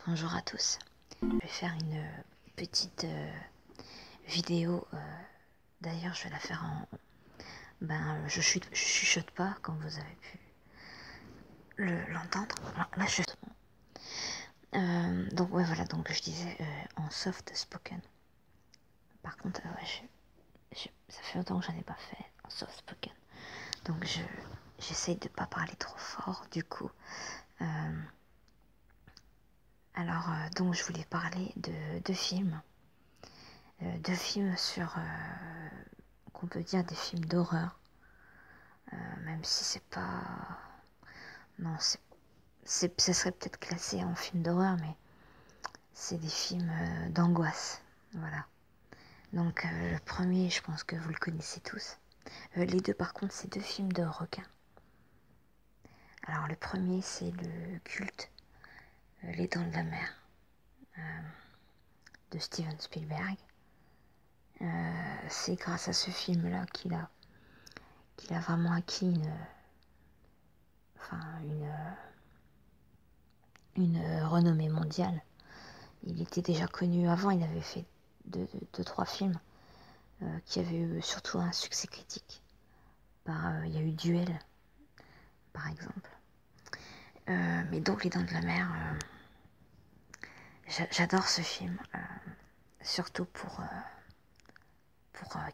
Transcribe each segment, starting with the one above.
Bonjour à tous. Je vais faire une petite vidéo. D'ailleurs, je vais la faire en... je chuchote pas, comme vous avez pu l'entendre. Là, je... donc, ouais, voilà, donc je disais en soft spoken. Par contre, ça fait longtemps que j'en ai pas fait en soft spoken. Donc, j'essaye de pas parler trop fort, du coup. Donc, je voulais parler de deux films. Deux films sur... qu'on peut dire des films d'horreur. Même si c'est pas... Non, ça serait peut-être classé en film d'horreur, mais c'est des films d'angoisse. Voilà. Donc le premier, je pense que vous le connaissez tous. Les deux, par contre, c'est deux films de requins. Alors le premier, c'est le culte Les Dents de la Mer de Steven Spielberg. C'est grâce à ce film-là qu'il a vraiment acquis une renommée mondiale. Il était déjà connu avant, il avait fait deux, trois films qui avaient eu surtout un succès critique. Il y a eu Duel, par exemple. Mais donc Les Dents de la Mer, j'adore ce film, surtout pour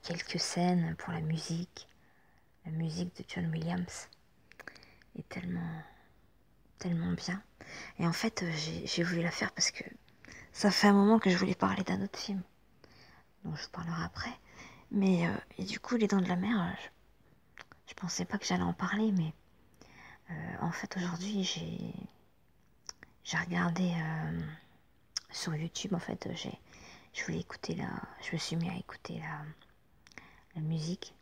quelques scènes, pour la musique. La musique de John Williams est tellement bien. Et en fait, j'ai voulu la faire parce que ça fait un moment que je voulais parler d'un autre film, dont je vous parlerai après. Mais, et du coup, Les Dents de la Mer, je pensais pas que j'allais en parler, mais en fait, aujourd'hui, j'ai regardé sur YouTube, en fait, je me suis mis à écouter la musique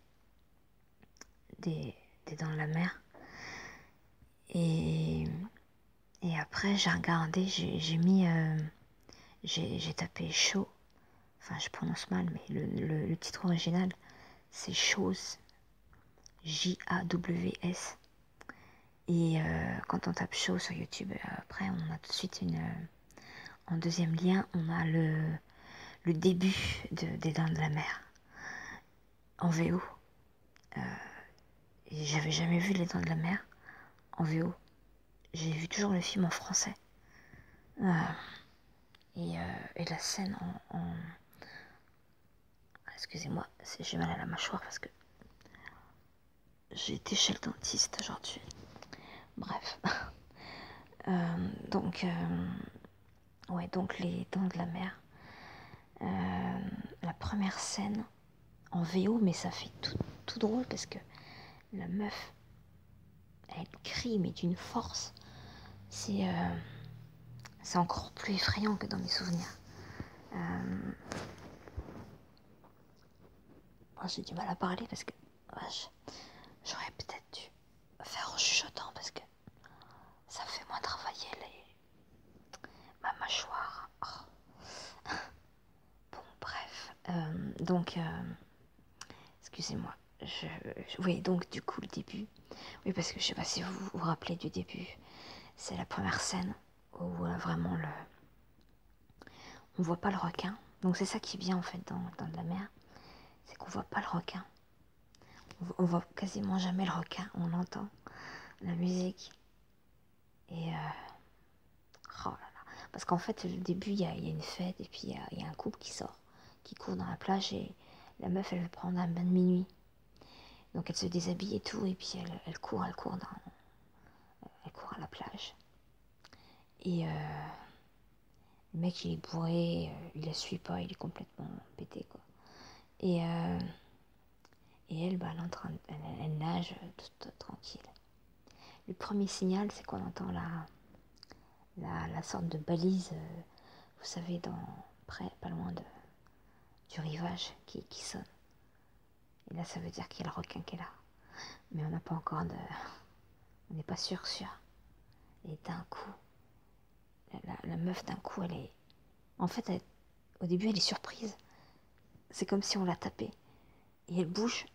des Dents de la Mer. Et après, j'ai regardé, j'ai tapé Show. Enfin, je prononce mal, mais le titre original, c'est Jaws, Jaws. Et quand on tape Show sur YouTube, après, on a tout de suite en deuxième lien, on a le début des Dents de la Mer en VO. Et j'avais jamais vu Les Dents de la Mer en VO. J'ai vu toujours le film en français. Et la scène excusez-moi, j'ai mal à la mâchoire parce que j'ai été chez le dentiste aujourd'hui. Bref. Donc Les Dents de la Mer. La première scène en VO, mais ça fait tout drôle parce que la meuf, elle crie, mais d'une force. C'est encore plus effrayant que dans mes souvenirs. J'ai du mal à parler parce que j'aurais peut-être dû faire en chuchotant parce que ça fait moins travailler ma mâchoire. Oh. Bon, bref. Excusez-moi. Oui, donc du coup, le début. Oui, parce que je sais pas si vous vous rappelez du début. C'est la première scène où vraiment on voit pas le requin. Donc c'est ça qui est bien en fait dans de la mer. C'est qu'on voit pas le requin. On voit quasiment jamais le requin. On entend la musique. Et oh là là. Parce qu'en fait, au début, il y a une fête et puis il y a un couple qui court dans la plage et la meuf, elle veut prendre un bain de minuit. Donc elle se déshabille et tout, et puis elle court à la plage. Et le mec, il est bourré, il la suit pas, il est complètement pété, quoi. Et elle, elle nage toute tranquille. Le premier signal, c'est qu'on entend la sorte de balise, vous savez, pas loin du rivage qui sonne. Et là, ça veut dire qu'il y a le requin qui est là. Mais on n'a pas encore on n'est pas sûr. Et d'un coup, la meuf, d'un coup, elle est... En fait, au début, elle est surprise. C'est comme si on l'a tapée. Et elle bouge.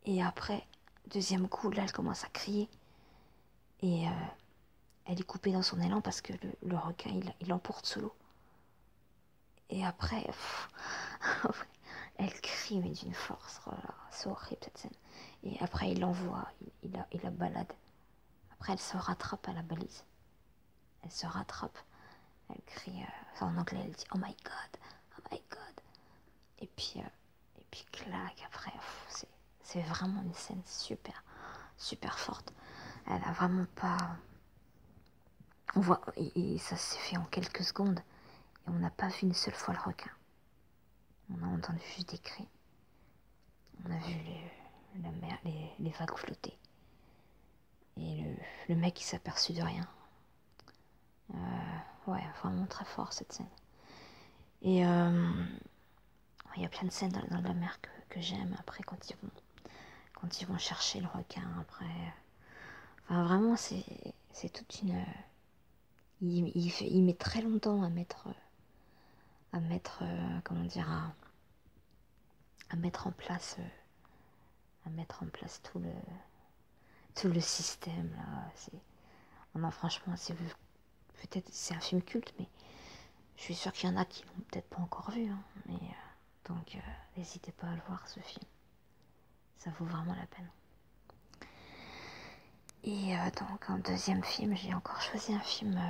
Et après, deuxième coup, là, elle commence à crier. Et elle est coupée dans son élan parce que le requin, il l'emporte sous l'eau. Et après, elle crie, mais d'une force. Oh là, c'est horrible cette scène. Et après, il l'envoie, il la balade. Après, elle se rattrape à la balise. Elle se rattrape. Elle crie, en anglais, elle dit oh my god, oh my god. Et puis clac, après, c'est vraiment une scène super, super forte. Elle a vraiment pas. On voit, et ça s'est fait en quelques secondes. Et on n'a pas vu une seule fois le requin. On a entendu juste des cris. On a vu la mer, les vagues flotter. Et le mec, il s'est aperçu de rien. Ouais, vraiment très fort cette scène. Et il y a plein de scènes dans la mer que j'aime. Après, quand ils vont chercher le requin, après. Enfin, vraiment, c'est toute une. Il met très longtemps comment dire, à mettre en place, tout le système là. Non, franchement, peut-être c'est un film culte, mais je suis sûre qu'il y en a qui l'ont peut-être pas encore vu, hein, mais donc n'hésitez pas à le voir ce film, ça vaut vraiment la peine. Et donc en deuxième film, j'ai encore choisi un film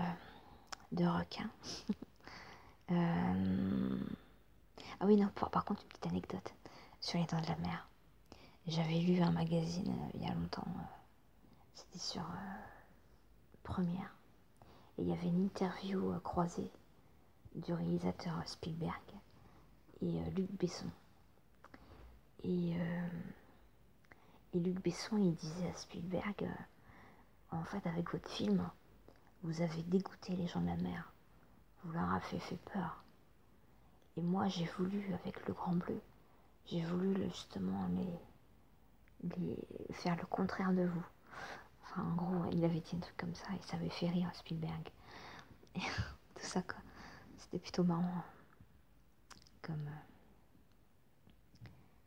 de requin. Ah oui, non, par contre, une petite anecdote sur les dents de la mer. J'avais lu un magazine il y a longtemps, c'était sur Première, et il y avait une interview croisée du réalisateur Spielberg et Luc Besson. Et, Luc Besson, il disait à Spielberg, en fait, avec votre film, vous avez dégoûté les gens de la mer, vous leur avez fait peur. Et moi, j'ai voulu, avec Le Grand Bleu, j'ai voulu justement les faire le contraire de vous. Enfin, en gros, il avait dit un truc comme ça et ça avait fait rire Spielberg. Et tout ça, quoi. C'était plutôt marrant comme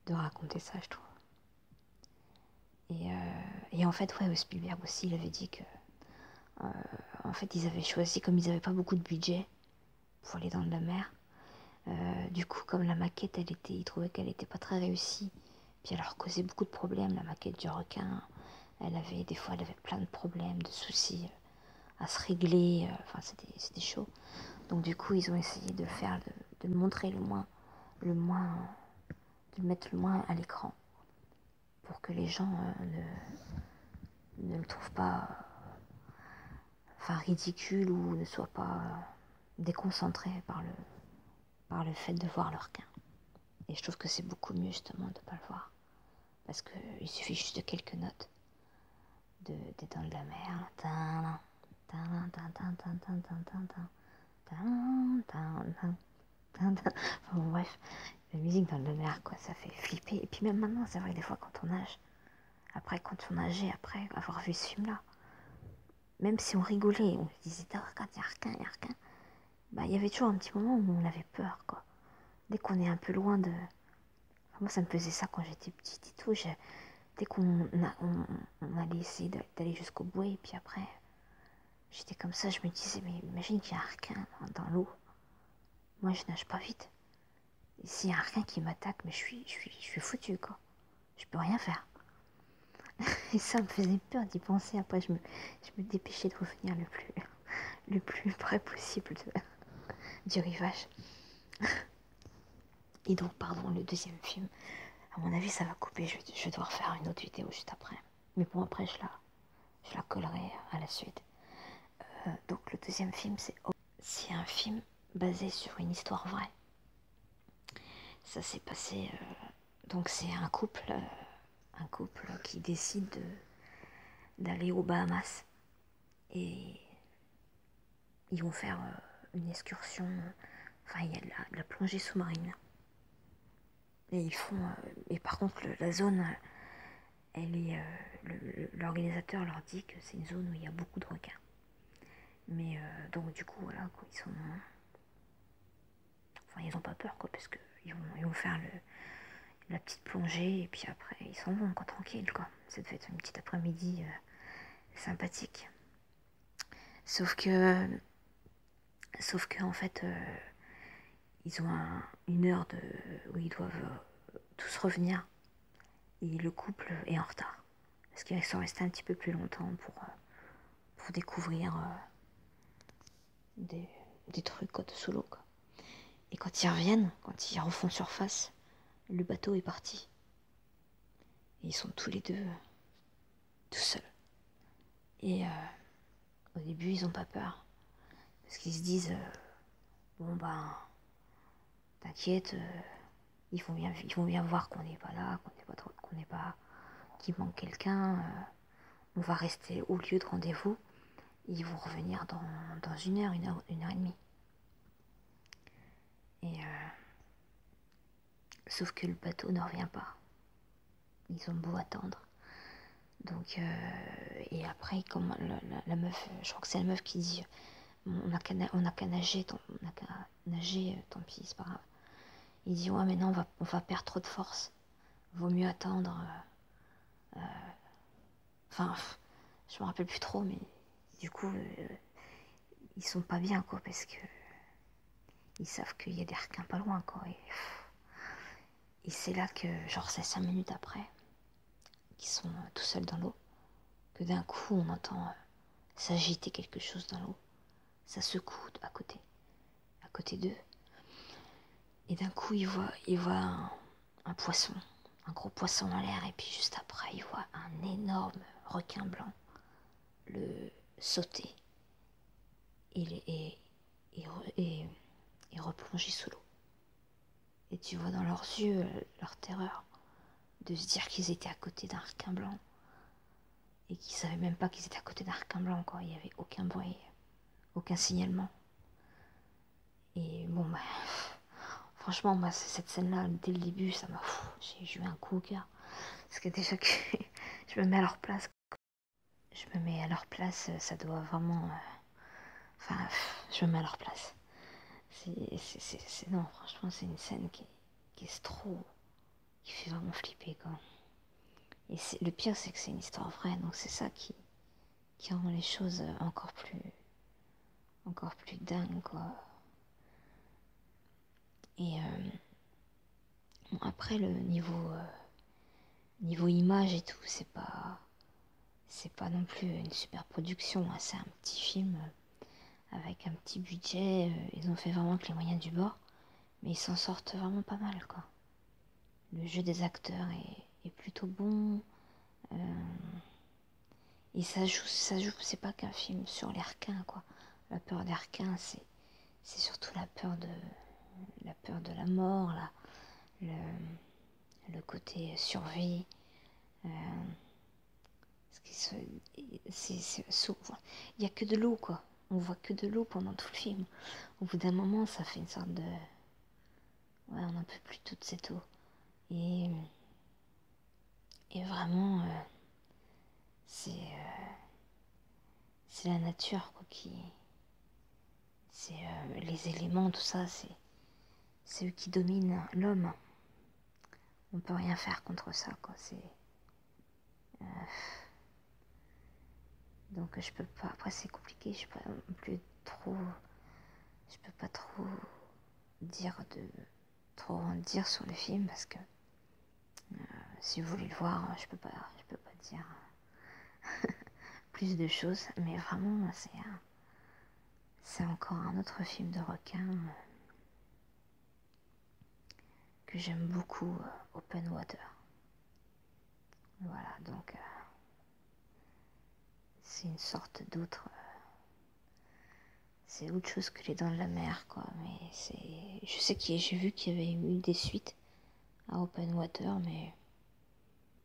de raconter ça, je trouve. Et en fait, ouais, Spielberg aussi, il avait dit que en fait, ils avaient choisi, comme ils n'avaient pas beaucoup de budget pour les dents de la mer, du coup, comme la maquette, ils trouvaient qu'elle n'était pas très réussie, puis elle leur causait beaucoup de problèmes, la maquette du requin. Des fois, elle avait plein de problèmes, de soucis à se régler, enfin, c'était chaud. Donc, du coup, ils ont essayé de le montrer de le mettre le moins à l'écran, pour que les gens ne le trouvent pas ridicule ou ne soient pas déconcentrés par le fait de voir le requin. Et je trouve que c'est beaucoup mieux justement de ne pas le voir. Parce qu'il suffit juste de quelques notes des dents de la mer. Enfin bon, bref, la musique dans la mer, quoi, ça fait flipper. Et puis même maintenant, c'est vrai, des fois quand on nage, quand on nageait, après avoir vu ce film-là, même si on rigolait, on se disait, oh, regarde, il y a un requin, il y a un requin, bah, il y avait toujours un petit moment où on avait peur, quoi. Dès qu'on est un peu loin de... Enfin, moi, ça me faisait ça quand j'étais petite et tout. Dès on allait essayer d'aller jusqu'au bout, et puis après, j'étais comme ça, je me disais, mais imagine qu'il y a un requin dans l'eau. Moi, je nage pas vite. Et s'il y a un requin qui m'attaque, mais je suis foutue, quoi. Je peux rien faire. Et ça me faisait peur d'y penser. Après, je me dépêchais de revenir le plus près possible du rivage. Et donc, pardon, le deuxième film, à mon avis, ça va couper. Je dois refaire une autre vidéo juste après. Mais bon, après, je la collerai à la suite. Donc, le deuxième film, c'est un film basé sur une histoire vraie. Ça s'est passé... donc, c'est un couple qui décide d'aller aux Bahamas. Et ils vont faire une excursion. Enfin, il y a de la plongée sous-marine. Et ils font. Et par contre, la zone, elle est. L'organisateur leur dit que c'est une zone où il y a beaucoup de requins. Mais donc, du coup, voilà, quoi, ils sont. Enfin, ils n'ont pas peur, quoi, parce qu'ils vont faire la petite plongée, et puis après, ils s'en vont, quoi, tranquille, quoi. Ça devait être une petite après-midi sympathique. Sauf que, en fait, ils ont une heure où ils doivent tous revenir. Et le couple est en retard. Parce qu'ils sont restés un petit peu plus longtemps pour découvrir des trucs quoi, de solo. Quoi. Et quand ils reviennent, quand ils refont surface, le bateau est parti. Et ils sont tous les deux tout seuls. Et au début, ils ont pas peur. Parce qu'ils se disent, bon ben, t'inquiète, ils vont bien voir qu'on n'est pas là, qu'il manque quelqu'un. On va rester au lieu de rendez-vous. Ils vont revenir dans une heure et demie. Et sauf que le bateau ne revient pas. Ils ont beau attendre. Donc, et après, comme la meuf, je crois que c'est la meuf qui dit, on n'a qu'à nager, tant pis, c'est pas grave. Il dit, ouais, mais non, on va perdre trop de force. Vaut mieux attendre. Enfin, je me rappelle plus trop, mais du coup, ils sont pas bien, quoi, parce que ils savent qu'il y a des requins pas loin, quoi. Et c'est là que, genre, c'est 5 minutes après, qu'ils sont tout seuls dans l'eau, que d'un coup, on entend s'agiter quelque chose dans l'eau. Ça secoue à côté d'eux. Et d'un coup, ils voient un poisson, un gros poisson dans l'air. Et puis juste après, ils voient un énorme requin blanc le sauter et replonger sous l'eau. Et tu vois dans leurs yeux leur terreur de se dire qu'ils étaient à côté d'un requin blanc et qu'ils savaient même pas qu'ils étaient à côté d'un requin blanc, quoi. Il n'y avait aucun bruit, aucun signalement. Et bon, bah, franchement, moi, cette scène-là, dès le début, ça m'a. J'ai eu un coup au cœur. Parce que déjà que je me mets à leur place. Je me mets à leur place, ça doit vraiment. Enfin, je me mets à leur place. Non, franchement, c'est une scène qui est trop. Qui fait vraiment flipper, quoi. Et le pire, c'est que c'est une histoire vraie, donc c'est ça qui rend les choses encore plus dingues, quoi. Et bon, après, le niveau image et tout, c'est pas non plus une super production, hein. C'est un petit film avec un petit budget. Ils ont fait vraiment que les moyens du bord, mais ils s'en sortent vraiment pas mal, quoi. Le jeu des acteurs est plutôt bon. Et ça joue, c'est pas qu'un film sur les requins, quoi. La peur des requins, c'est surtout la peur de la mort, là, le côté survie. Il y a que de l'eau, quoi. On voit que de l'eau pendant tout le film. Au bout d'un moment, ça fait une sorte de... Ouais, on n'en peut plus toute cette eau. Et vraiment, c'est la nature, quoi, c'est les éléments, tout ça, c'est eux qui dominent l'homme. On peut rien faire contre ça, quoi. Donc je peux pas. Après c'est compliqué. Je peux pas non plus trop. Je peux pas trop trop en dire sur le film parce que si vous voulez le voir, je peux pas dire plus de choses. Mais vraiment, c'est encore un autre film de requin que j'aime beaucoup, Open Water. Voilà, donc c'est une sorte d'autre. C'est autre chose que les dents de la mer, quoi. Mais j'ai vu qu'il y avait eu des suites à Open Water, mais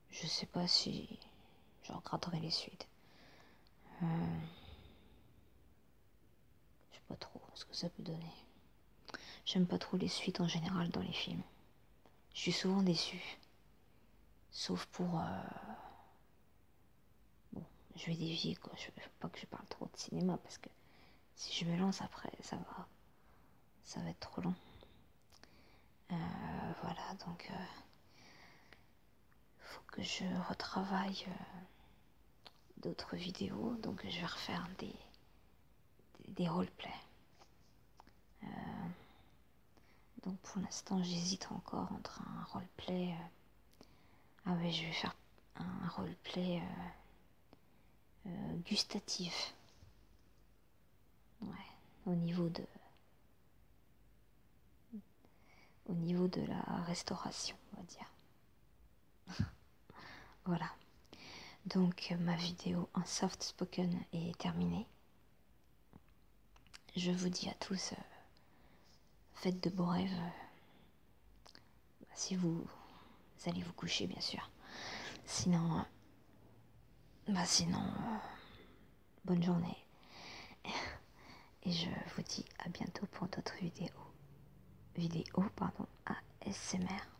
je sais pas si je regarderai les suites. Je sais pas trop ce que ça peut donner. J'aime pas trop les suites en général dans les films. Je suis souvent déçue. Sauf pour... Bon, je vais dévier, quoi. Je veux pas que je parle trop de cinéma parce que si je me lance après, ça va être trop long. Voilà, donc faut que je retravaille d'autres vidéos, donc je vais refaire des roleplays. Donc pour l'instant j'hésite encore entre un roleplay. Ah ouais, je vais faire un roleplay gustatif. Ouais, au niveau de la restauration, on va dire. Voilà. Donc ma vidéo en soft spoken est terminée. Je vous dis à tous, faites de beaux rêves. Si vous allez vous coucher, bien sûr. Sinon, bonne journée. Et je vous dis à bientôt pour d'autres vidéos. ASMR.